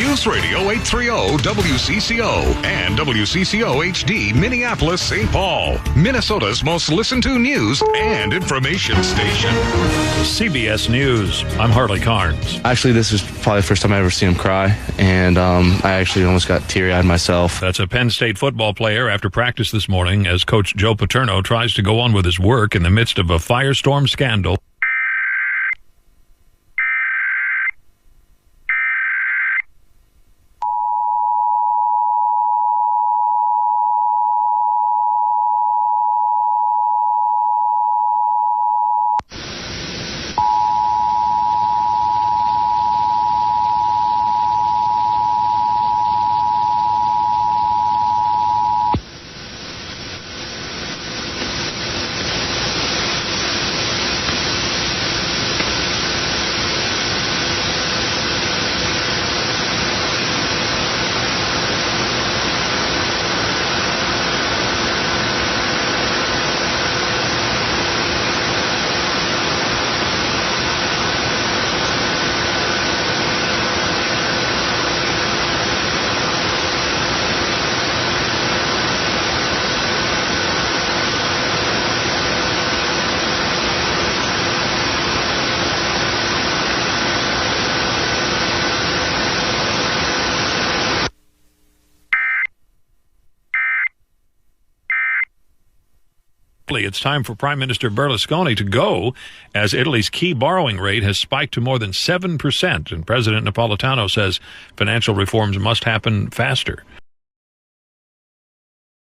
News Radio 830 WCCO and WCCO HD Minneapolis, St. Paul, Minnesota's most listened to news and information station. CBS News. I'm Harley Carnes. Actually, this is probably the first time I ever seen him cry, and I actually almost got teary-eyed myself. That's a Penn State football player after practice this morning as Coach Joe Paterno tries to go on with his work in the midst of a firestorm scandal. It's time for Prime Minister Berlusconi to go, as Italy's key borrowing rate has spiked to more than 7%, and President Napolitano says financial reforms must happen faster.